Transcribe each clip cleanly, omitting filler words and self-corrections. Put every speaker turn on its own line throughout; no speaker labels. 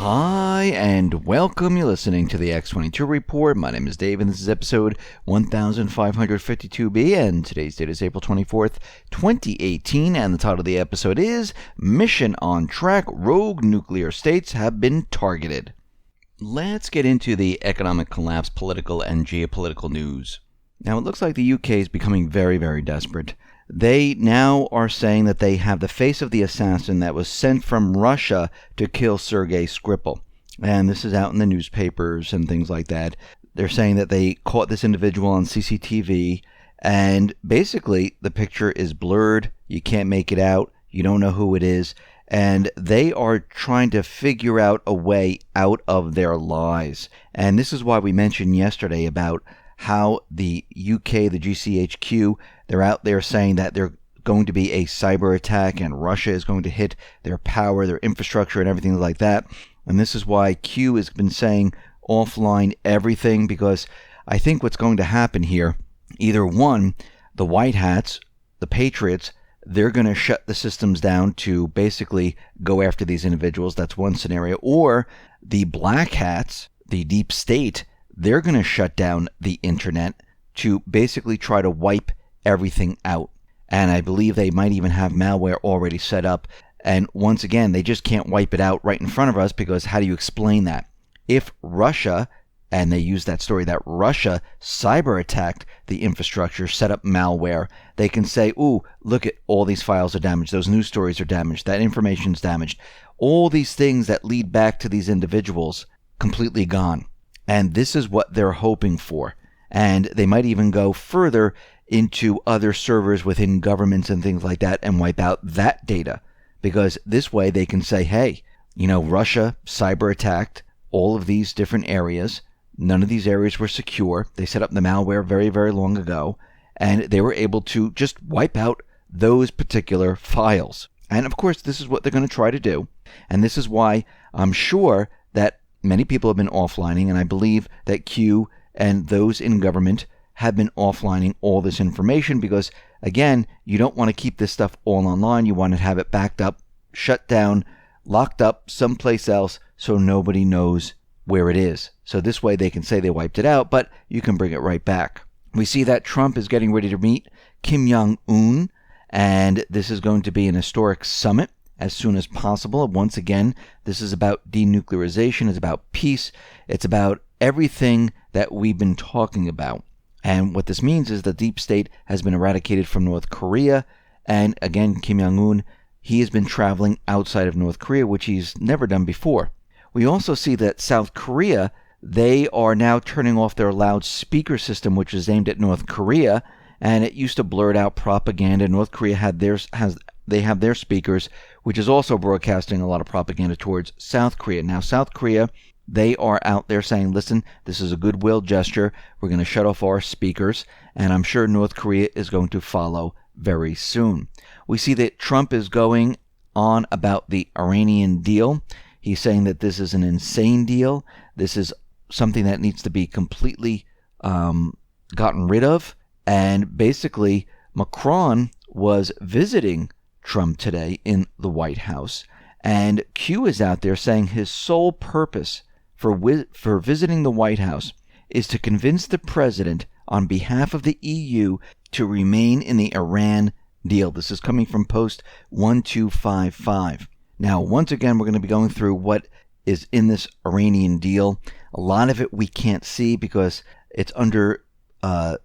Hi, and welcome. You're listening to the X22 Report. My name is Dave, and this is episode 1552B, and today's date is April 24th, 2018, and the title of the episode is Mission on Track, Rogue Nuclear States Have Been Targeted. Let's get into the economic collapse, political, and geopolitical news. Now, it looks like the UK is becoming very, very desperate. They now are saying that they have the face of the assassin that was sent from Russia to kill Sergei Skripal. And this is out in the newspapers and things like that. They're saying that they caught this individual on CCTV, and basically the picture is blurred. You can't make it out. You don't know who it is. And they are trying to figure out a way out of their lies. And this is why we mentioned yesterday about how the UK, the GCHQ, they're out there saying that they're going to be a cyber attack and Russia is going to hit their power, their infrastructure, and everything like that. And this is why Q has been saying offline everything, because I think what's going to happen here, either one, the White Hats, the Patriots, they're going to shut the systems down to basically go after these individuals. That's one scenario. Or the Black Hats, the deep state, they're going to shut down the internet to basically try to wipe everything out. And I believe they might even have malware already set up. And once again, they just can't wipe it out right in front of us, because how do you explain that? If Russia, and they use that story that Russia cyber attacked the infrastructure, set up malware, they can say, ooh, look at all these files are damaged, those news stories are damaged, that information's damaged. All these things that lead back to these individuals completely gone. And this is what they're hoping for. And they might even go further into other servers within governments and things like that and wipe out that data. Because this way they can say, hey, Russia cyber attacked all of these different areas. None of these areas were secure. They set up the malware very, very long ago. And they were able to just wipe out those particular files. And of course, this is what they're going to try to do. And this is why I'm sure that many people have been offlining, and I believe that Q and those in government have been offlining all this information because, again, you don't want to keep this stuff all online. You want to have it backed up, shut down, locked up someplace else so nobody knows where it is. So this way they can say they wiped it out, but you can bring it right back. We see that Trump is getting ready to meet Kim Jong-un, and this is going to be an historic summit as soon as possible. Once again, this is about denuclearization. It's about peace. It's about everything that we've been talking about. And what this means is the deep state has been eradicated from North Korea. And again, Kim Jong-un, he has been traveling outside of North Korea, which he's never done before. We also see that South Korea, they are now turning off their loudspeaker system, which is aimed at North Korea. And it used to blurt out propaganda. North Korea have their speakers, which is also broadcasting a lot of propaganda towards South Korea. Now, South Korea, they are out there saying, listen, this is a goodwill gesture. We're going to shut off our speakers. And I'm sure North Korea is going to follow very soon. We see that Trump is going on about the Iranian deal. He's saying that this is an insane deal. This is something that needs to be completely gotten rid of. And basically, Macron was visiting Trump today in the White House. And Q is out there saying his sole purpose for visiting the White House is to convince the president on behalf of the EU to remain in the Iran deal. This is coming from Post 1255. Now, once again, we're going to be going through what is in this Iranian deal. A lot of it we can't see because it's under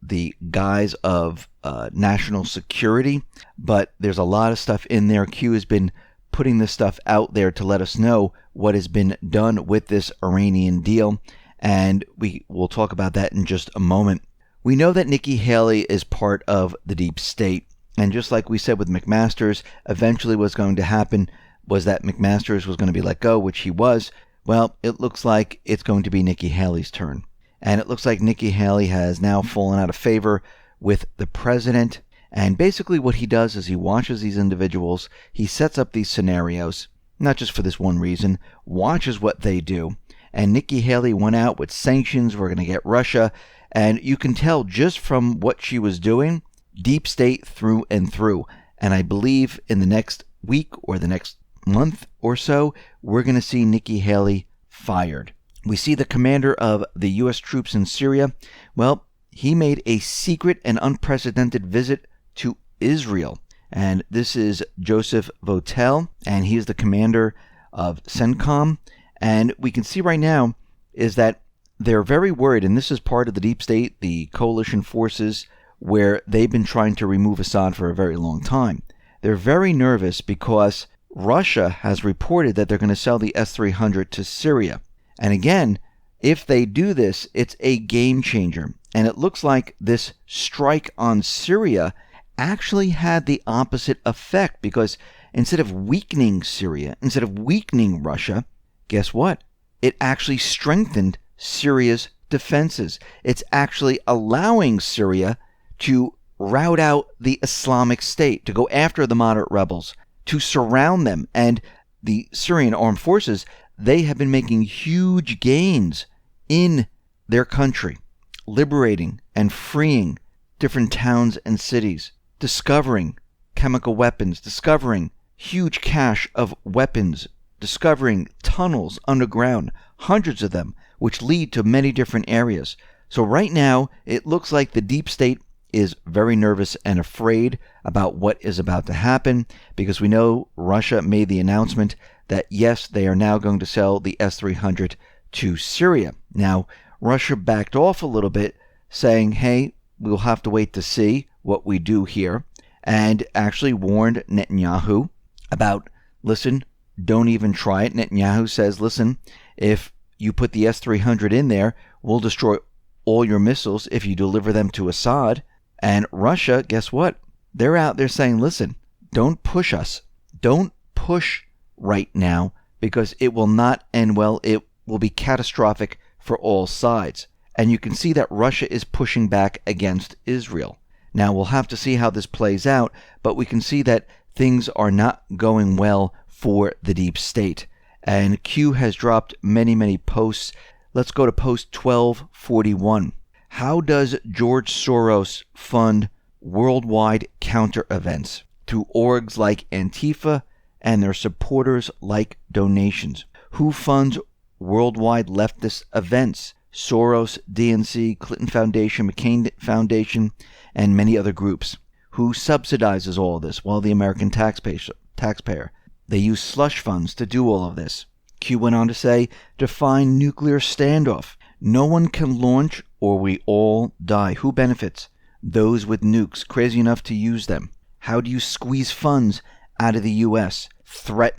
the guise of national security, but there's a lot of stuff in there. Q has been putting this stuff out there to let us know what has been done with this Iranian deal, and we will talk about that in just a moment. We know that Nikki Haley is part of the deep state, and just like we said with McMaster's, eventually what's going to happen was that McMaster's was going to be let go, which he was. Well, it looks like it's going to be Nikki Haley's turn. And it looks like Nikki Haley has now fallen out of favor with the president. And basically what he does is he watches these individuals. He sets up these scenarios, not just for this one reason, watches what they do. And Nikki Haley went out with sanctions. We're going to get Russia. And you can tell just from what she was doing, deep state through and through. And I believe in the next week or the next month or so, we're going to see Nikki Haley fired. We see the commander of the U.S. troops in Syria. Well, he made a secret and unprecedented visit to Israel. And this is Joseph Votel, and he is the commander of Centcom. And we can see right now is that they're very worried, and this is part of the deep state, the coalition forces, where they've been trying to remove Assad for a very long time. They're very nervous because Russia has reported that they're going to sell the S-300 to Syria. And again, if they do this, it's a game changer. And it looks like this strike on Syria actually had the opposite effect, because instead of weakening Syria, instead of weakening Russia, guess what? It actually strengthened Syria's defenses. It's actually allowing Syria to rout out the Islamic State, to go after the moderate rebels, to surround them. And the Syrian armed forces, they have been making huge gains in their country, liberating and freeing different towns and cities, discovering chemical weapons, discovering huge cache of weapons, discovering tunnels underground, hundreds of them, which lead to many different areas. So right now, it looks like the deep state is very nervous and afraid about what is about to happen, because we know Russia made the announcement that yes, they are now going to sell the S-300 to Syria. Now, Russia backed off a little bit, saying, hey, we'll have to wait to see what we do here, and actually warned Netanyahu about, listen, don't even try it. Netanyahu says, listen, if you put the S-300 in there, we'll destroy all your missiles if you deliver them to Assad. And Russia, guess what? They're out there saying, listen, don't push us. Don't push right now, because it will not end well. It will be catastrophic for all sides. And you can see that Russia is pushing back against Israel. Now, we'll have to see how this plays out, but we can see that things are not going well for the deep state. And Q has dropped many, many posts. Let's go to post 1241. How does George Soros fund worldwide counter events? Through orgs like Antifa and their supporters like donations. Who funds worldwide leftist events? Soros, DNC, Clinton Foundation, McCain Foundation, and many other groups. Who subsidizes all this? Well, the American taxpayer. They use slush funds to do all of this. Q went on to say, define nuclear standoff. No one can launch or we all die. Who benefits? Those with nukes, crazy enough to use them. How do you squeeze funds out of the U.S.? Threat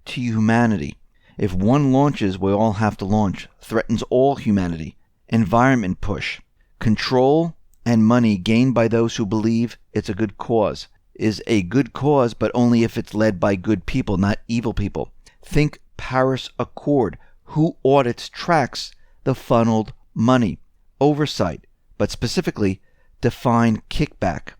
to humanity. If one launches, we all have to launch. Threatens all humanity. Environment push. Control and money gained by those who believe it's a good cause. Is a good cause, but only if it's led by good people, not evil people. Think Paris Accord. Who audits, tracks the funneled money? Oversight, but specifically define kickback.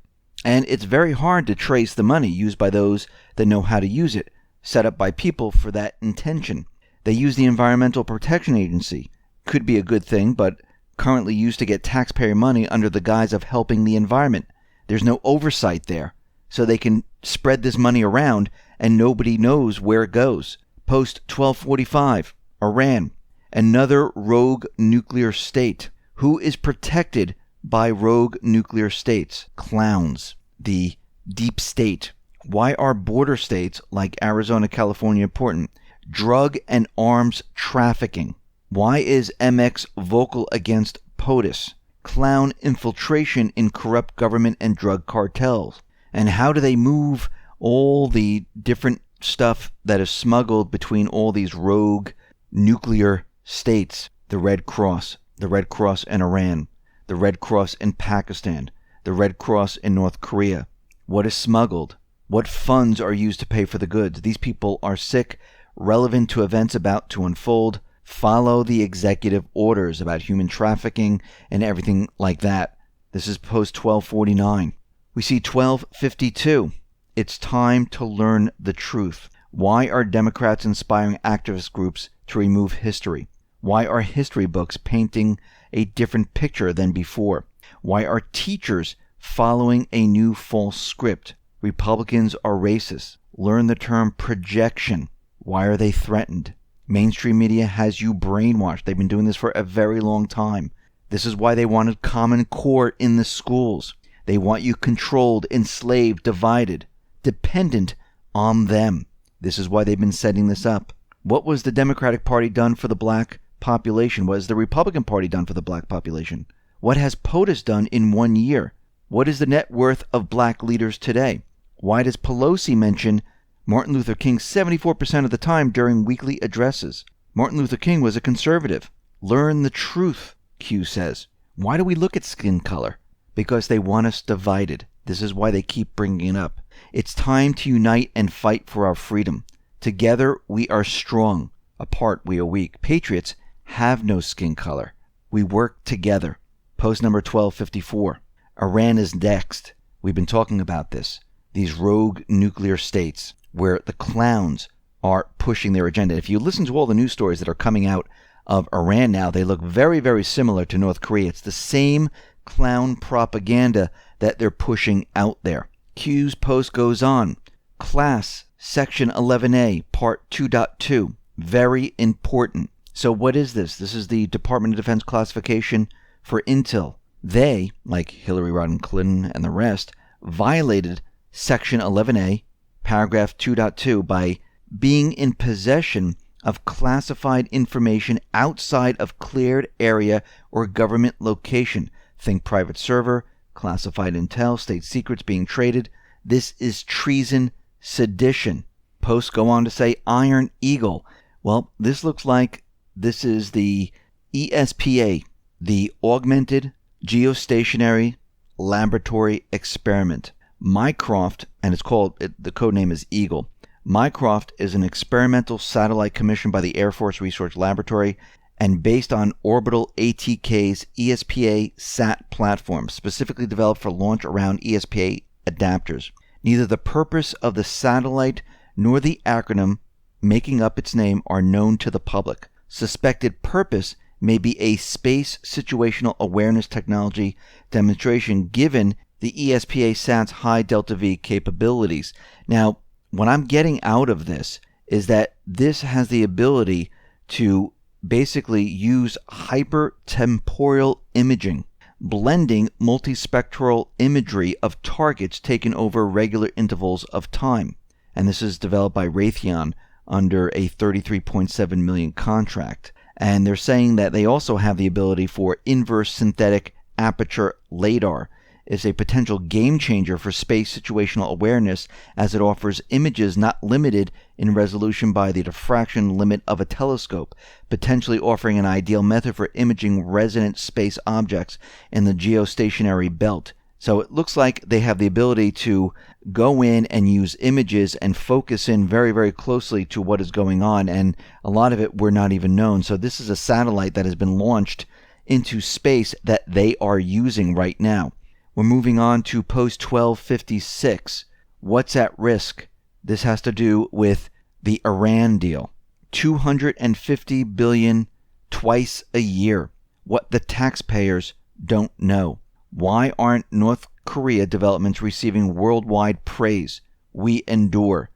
And it's very hard to trace the money used by those that know how to use it, set up by people for that intention. They use the Environmental Protection Agency. Could be a good thing, but currently used to get taxpayer money under the guise of helping the environment. There's no oversight there, so they can spread this money around and nobody knows where it goes. Post 1245, Iran, another rogue nuclear state. Who is protected by rogue nuclear states? Clowns. The deep state. Why are border states like Arizona, California important? Drug and arms trafficking. Why is MX vocal against POTUS? Clown infiltration in corrupt government and drug cartels. And how do they move all the different stuff that is smuggled between all these rogue nuclear states? The Red Cross in Iran, the Red Cross in Pakistan, the Red Cross in North Korea. What is smuggled? What funds are used to pay for the goods? These people are sick, relevant to events about to unfold. Follow the executive orders about human trafficking and everything like that. This is post 1249. We see 1252. It's time to learn the truth. Why are Democrats inspiring activist groups to remove history? Why are history books painting a different picture than before? Why are teachers following a new false script? Republicans are racist. Learn the term projection. Why are they threatened? Mainstream media has you brainwashed. They've been doing this for a very long time. This is why they wanted Common Core in the schools. They want you controlled, enslaved, divided, dependent on them. This is why they've been setting this up. What was the Democratic Party done for the black population? What has the Republican Party done for the black population? What has POTUS done in 1 year? What is the net worth of black leaders today? Why does Pelosi mention Martin Luther King 74% of the time during weekly addresses? Martin Luther King was a conservative. Learn the truth, Q says. Why do we look at skin color? Because they want us divided. This is why they keep bringing it up. It's time to unite and fight for our freedom. Together we are strong. Apart we are weak. Patriots have no skin color. We work together. Post number 1254. Iran is next. We've been talking about this. These rogue nuclear states where the clowns are pushing their agenda. If you listen to all the news stories that are coming out of Iran now, they look very, very similar to North Korea. It's the same clown propaganda that they're pushing out there. Q's post goes on. Class, Section 11A, Part 2.2. Very important. So what is this? This is the Department of Defense classification for intel. They, like Hillary Rodham Clinton and the rest, violated Section 11A, Paragraph 2.2 by being in possession of classified information outside of cleared area or government location. Think private server, classified intel, state secrets being traded. This is treason, sedition. Posts go on to say Iron Eagle. Well, this looks like this is the ESPA, the Augmented Geostationary Laboratory Experiment. Mycroft, and it's called, the code name is Eagle. Mycroft is an experimental satellite commissioned by the Air Force Research Laboratory and based on Orbital ATK's ESPA SAT platform, specifically developed for launch around ESPA adapters. Neither the purpose of the satellite nor the acronym making up its name are known to the public. Suspected purpose may be a space situational awareness technology demonstration given the ESPA SAT's high Delta V capabilities. Now, what I'm getting out of this is that this has the ability to basically use hypertemporal imaging, blending multispectral imagery of targets taken over regular intervals of time. And this is developed by Raytheon under a $33.7 million contract. And they're saying that they also have the ability for inverse synthetic aperture radar. Is a potential game changer for space situational awareness as it offers images not limited in resolution by the diffraction limit of a telescope, potentially offering an ideal method for imaging resonant space objects in the geostationary belt. So it looks like they have the ability to go in and use images and focus in very, very closely to what is going on, and a lot of it we're not even known. So this is a satellite that has been launched into space that they are using right now. We're moving on to post 1256. What's at risk? This has to do with the Iran deal. $250 billion twice a year. What the taxpayers don't know. Why aren't North Korea developments receiving worldwide praise? We endure.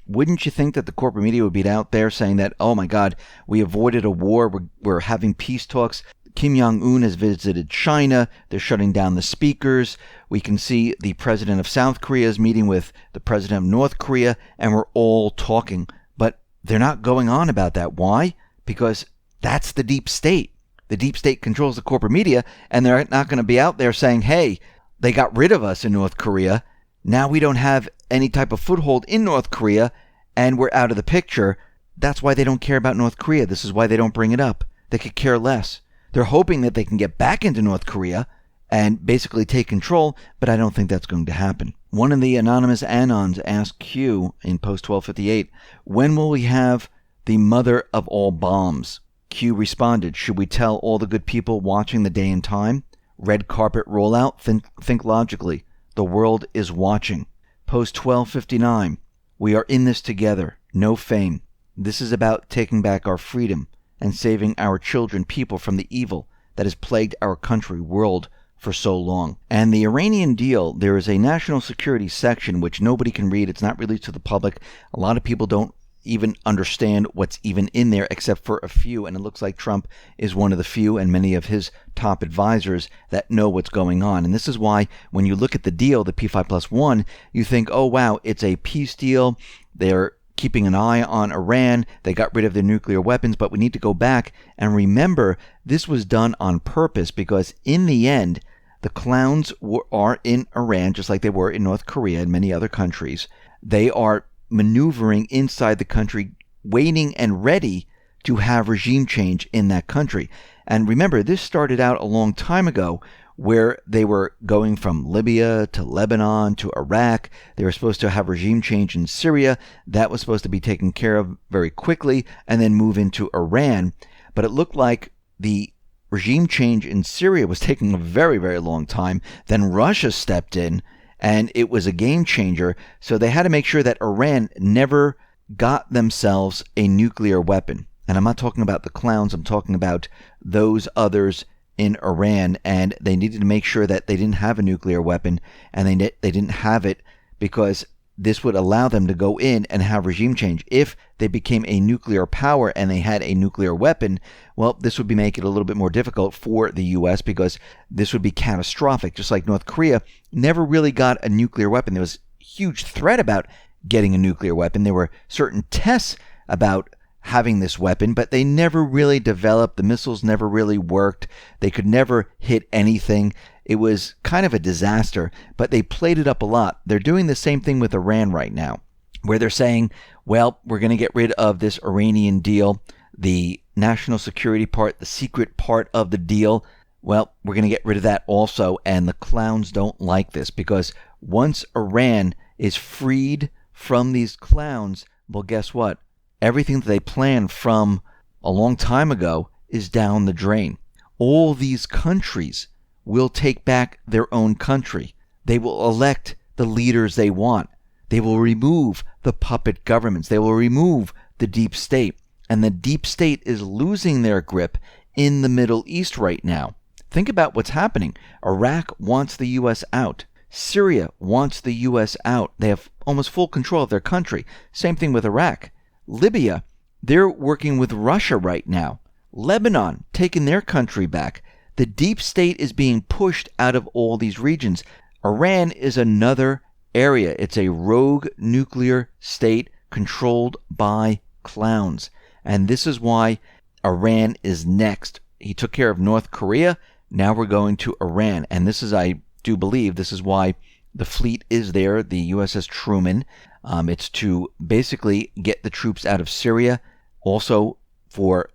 Wouldn't you think that the corporate media would be out there saying that, oh my God, we avoided a war, we're having peace talks. Kim Jong-un has visited China. They're shutting down the speakers. We can see the president of South Korea is meeting with the president of North Korea, and we're all talking. But they're not going on about that. Why? Because that's the deep state. The deep state controls the corporate media, and they're not going to be out there saying, hey, they got rid of us in North Korea. Now we don't have any type of foothold in North Korea, and we're out of the picture. That's why they don't care about North Korea. This is why they don't bring it up. They could care less. They're hoping that they can get back into North Korea and basically take control, but I don't think that's going to happen. One of the anonymous Anons asked Q in post 1258, when will we have the mother of all bombs? Q responded, should we tell all the good people watching the day and time? Red carpet rollout? Think logically. The world is watching. Post 1259, we are in this together. No fame. This is about taking back our freedom and saving our children, people, from the evil that has plagued our country, world, for so long. And the Iranian deal, there is a national security section which nobody can read. It's not released to the public. A lot of people don't even understand what's even in there except for a few, and it looks like Trump is one of the few and many of his top advisors that know what's going on. And this is why when you look at the deal, the P5+1, you think, oh wow, it's a peace deal. They're keeping an eye on Iran. They got rid of their nuclear weapons, but we need to go back and remember this was done on purpose, because in the end, the clowns are in Iran just like they were in North Korea and many other countries. They are maneuvering inside the country, waiting and ready to have regime change in that country. And remember, this started out a long time ago where they were going from Libya to Lebanon to Iraq. They were supposed to have regime change in Syria. That was supposed to be taken care of very quickly and then move into Iran. But it looked like the regime change in Syria was taking a very, very long time. Then Russia stepped in, and it was a game changer. So they had to make sure that Iran never got themselves a nuclear weapon. And I'm not talking about the clowns. I'm talking about those others in Iran. And they needed to make sure that they didn't have a nuclear weapon. And they didn't have it because this would allow them to go in and have regime change. If they became a nuclear power and they had a nuclear weapon, well, this would make it a little bit more difficult for the U.S. because this would be catastrophic. Just like North Korea never really got a nuclear weapon. There was a huge threat about getting a nuclear weapon. There were certain tests about having this weapon, but they never really developed. The missiles never really worked. They could never hit anything. It was kind of a disaster, but they played it up a lot. They're doing the same thing with Iran right now, where they're saying, well, we're going to get rid of this Iranian deal, the national security part, the secret part of the deal. Well, we're going to get rid of that also, and the clowns don't like this because once Iran is freed from these clowns, well, guess what? Everything that they planned from a long time ago is down the drain. All these countries will take back their own country. They will elect the leaders they want. They will remove the puppet governments. They will remove the deep state. And the deep state is losing their grip in the Middle East right now. Think about what's happening. Iraq wants the U.S. out. Syria wants the U.S. out. They have almost full control of their country. Same thing with Iraq. Libya, they're working with Russia right now. Lebanon, taking their country back. The deep state is being pushed out of all these regions. Iran is another area. It's a rogue nuclear state controlled by clowns. And this is why Iran is next. He took care of North Korea. Now we're going to Iran. And this is, I do believe, this is why the fleet is there, the USS Truman. It's to basically get the troops out of Syria. Also for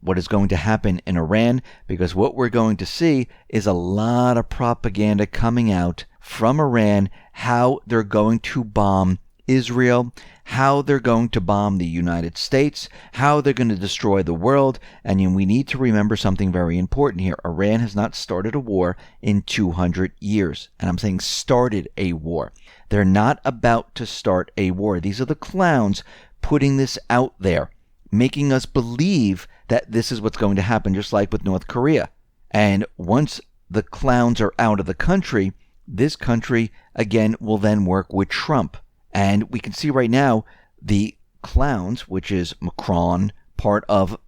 what is going to happen in Iran, because what we're going to see is a lot of propaganda coming out from Iran, how they're going to bomb Israel, how they're going to bomb the United States, how they're going to destroy the world. And we need to remember something very important here. Iran has not started a war in 200 years. And I'm saying started a war. They're not about to start a war. These are the clowns putting this out there, making us believe that this is what's going to happen, just like with North Korea. And once the clowns are out of the country, this country, again, will then work with Trump. And we can see right now the clowns, which is Macron, part of,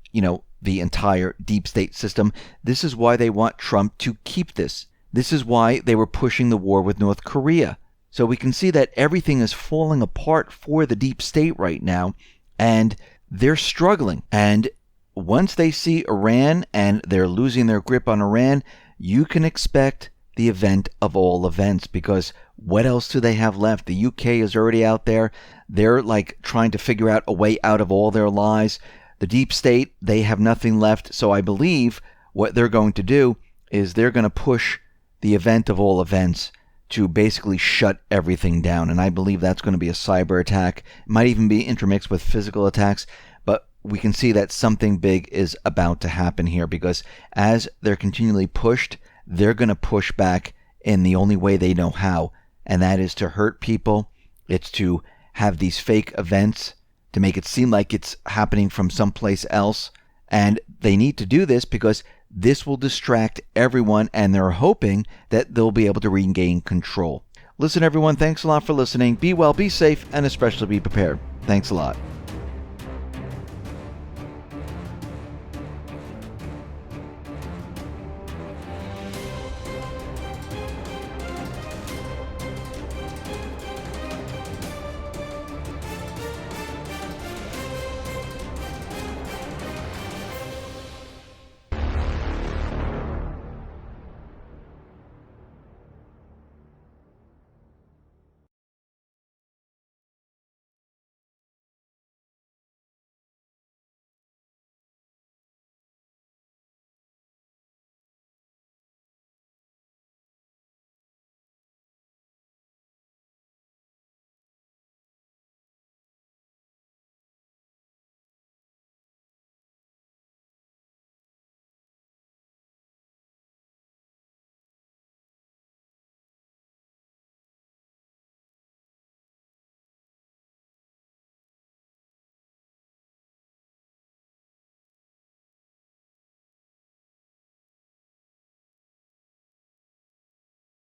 the entire deep state system. This is why they want Trump to keep this. This is why they were pushing the war with North Korea. So we can see that everything is falling apart for the deep state right now, and they're struggling. And once they see Iran and they're losing their grip on Iran, you can expect the event of all events, because what else do they have left? The UK is already out there. They're like trying to figure out a way out of all their lies. The deep state, they have nothing left. So I believe what they're going to do is they're going to push the event of all events to basically shut everything down. And I believe that's going to be a cyber attack. It might even be intermixed with physical attacks. But we can see that something big is about to happen here, because as they're continually pushed, they're going to push back in the only way they know how. And that is to hurt people. It's to have these fake events to make it seem like it's happening from someplace else. And they need to do this because This will distract everyone, and they're hoping that they'll be able to regain control. Listen, everyone, thanks a lot for listening. Be well, be safe, and especially be prepared. Thanks a lot.